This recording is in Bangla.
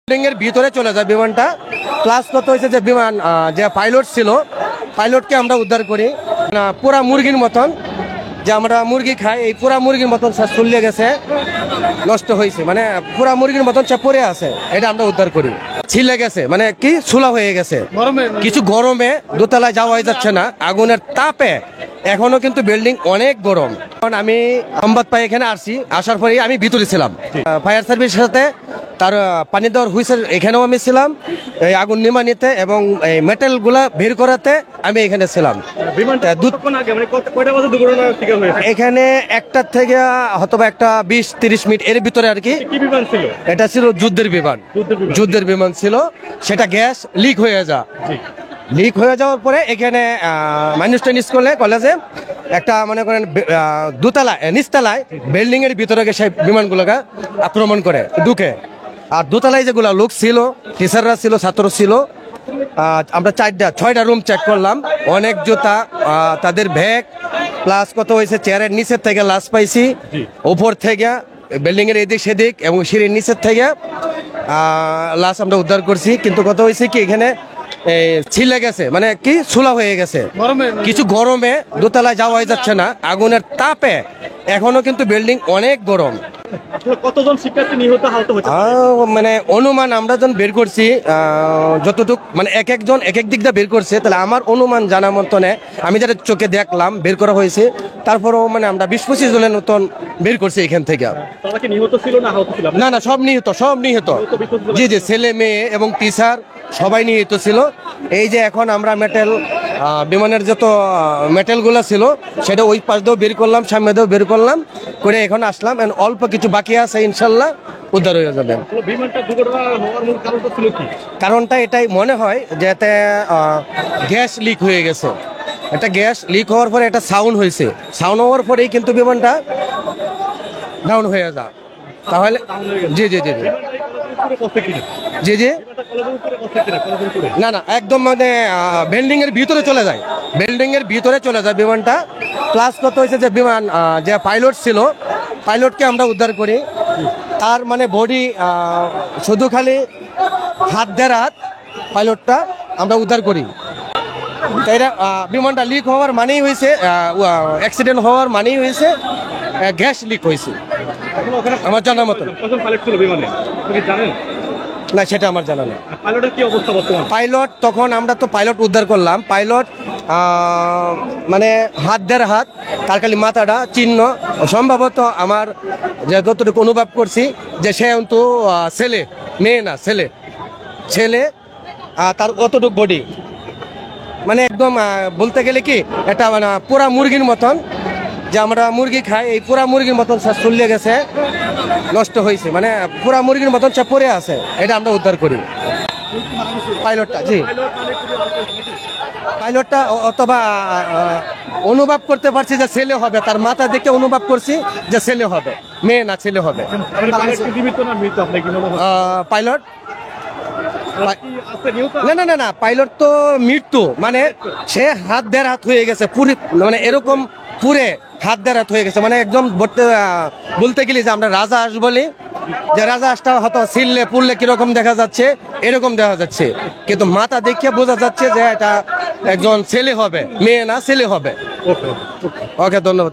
বিল্ডিং এর ভিতরে চলে যায় বিমানটা। প্লাস কত হয়েছে যে বিমান যে পাইলট ছিল, পাইলটকে আমরা উদ্ধার করি। পুরা মুরগির মতন, যে আমরা মুরগি খাই, এই পুরা মুরগির মতন সে চলে গেছে, নষ্ট হয়েছে, মানে পুরা মুরগির মতন সে পড়ে আছে, এটা আমরা উদ্ধার করি। ছিলে গেছে মানে কি ছোলা হয়ে গেছে, কিছু গরমে দোতলায় যাওয়াই যাচ্ছে না, আগুনের তাপে এখনো কিন্তু বিল্ডিং অনেক গরম। কারণ আমি সংবাদ পাই এখানে আসছি, আসার পরে আমি ভিতরে ছিলাম ফায়ার সার্ভিসের সাথে, তার পানি দেওয়ার হুইসেল এখানেও আমি ছিলাম, এই আগুন নিমানিতে এবং এই মেটেল গুলা বের করাতে আমি এখানে ছিলাম। এখানে একটা থেকে হয়তো একটা 20-30 মিনিট এর ভিতরে আর কি। এটা ছিল যুদ্ধের বিমান, যুদ্ধের বিমান ছিল, সেটা গ্যাস লিক হয়ে যা, লিক হয়ে যাওয়ার পরে এখানে মানুষটা স্কুলে কলেজে একটা মনে করেন দোতলায় নিচতলায় বিল্ডিং এর ভিতরে সেই বিমানগুলোকে আক্রমণ করে ঢুকে। আর দোতলায় যেগুলো লোক ছিল, টিচাররা ছিল, ছাত্র ছিল, আমরা 4-6টা রুম চেক করলাম, অনেক জুতা, তাদের ব্যাগ, প্লাস কত হয়েছে চেয়ারের নিচের থেকে লাশ পাইছি, উপর থেকে বিল্ডিং এর এদিক সেদিক এবং সিঁড়ির নিচের থেকে লাশ আমরা উদ্ধার করছি। কিন্তু কত হয়েছে কি এখানে ছিলে গেছে মানে কি ছোলা হয়ে গেছে, কিছু গরমে দোতলায় যাওয়াই যাচ্ছে না, আগুনের তাপে এখনো কিন্তু বিল্ডিং অনেক গরম। কতজন শিক্ষার্থী নিহত আহত হয়েছে মানে অনুমান আমরা যখন বের করছি, যতটুক মানে এক একজন এক এক দিক দিয়ে বের করছে, তাহলে আমার অনুমান জানা মতনে আমি যেটা চোখে দেখলাম বের করা হয়েছে, তারপরেও মানে আমরা 20-25 জনের মতন বের করছি এখান থেকে। তারা কি নিহত ছিল না আহত ছিল? না না, সব নিহত, সব নিহত, জি জি, ছেলে মেয়ে এবং টিচার সবাই নিহত ছিল। এই যে এখন আমরা মেটেল বিমানের যত মেটেলগুলো ছিল সেটা ওই পাশ দিয়েও বের করলাম, সামনে দিয়েও বের করলাম করে এখন আসলাম, অল্প কিছু বাকি আছে, ইনশাল্লাহ উদ্ধার হয়ে যাবে। কারণটা এটাই মনে হয় যে এতে গ্যাস লিক হয়ে গেছে, এটা গ্যাস লিক হওয়ার পরে একটা সাউন্ড হয়েছে, সাউন্ড হওয়ার পরেই কিন্তু বিমানটা ডাউন হয়ে যায়। তাহলে জি জি জি জি জি না না, একদম মানে বিল্ডিং এর ভিতরে চলে যায়, বিল্ডিং এর ভিতরে চলে যায় বিমানটা। প্লাস কত হয়েছে যে বিমান যে পাইলট ছিল, পাইলটকে আমরা উদ্ধার করি, তার মানে বডি শুধু খালি হাত পাইলটটা আমরা উদ্ধার করি। এটা বিমানটা লিক হওয়ার মানেই হয়েছে, অ্যাক্সিডেন্ট হওয়ার মানেই হয়েছে গ্যাস লিক হয়েছে আমার জানার মতো। না, সেটা আমার জানা নেই। পাইলটের কি অবস্থা বর্তমানে? পাইলট তখন আমরা তো পাইলট উদ্ধার করলাম, পাইলট মানে হাত, তার খালি মাথাটা চিহ্ন, সম্ভবত আমার যতটুকু অনুভব করছি যে সে কিন্তু ছেলে, মেয়ে না, ছেলে, তার অতটুকু বডি মানে একদম বলতে গেলে কি এটা মানে পুরা মুরগির মতন, যে আমরা মুরগি খাই, এই পুরা মুরগির মতন সে চলে গেছে, নষ্ট হয়েছে, মানে পুরা মুরগির মতন সে পড়ে আছে, এটা আমরা উদ্ধার করি। পাইলটটা, জি, পাইলটটা অথবা অনুভব করতে পারছি যে ছেলে হবে, তার মাথা দেখে অনুভব করছি যে ছেলে হবে, মেয়ে না ছেলে হবে। পাইলট না না না না, পাইলট তো মৃত্যু, মানে সে হাত হয়ে গেছে পুরি, মানে এরকম পুরে হাত হয়ে গেছে, মানে একদম বলতে গেলে যে আমরা রাজা হাঁস বলি, যে রাজা হাঁসটা হয়তো ছিললে পুড়লে কিরকম দেখা যাচ্ছে, এরকম দেখা যাচ্ছে, কিন্তু মাথা দেখে বোঝা যাচ্ছে যে এটা একজন ছেলে হবে, মেয়ে না ছেলে হবে। ওকে, ধন্যবাদ।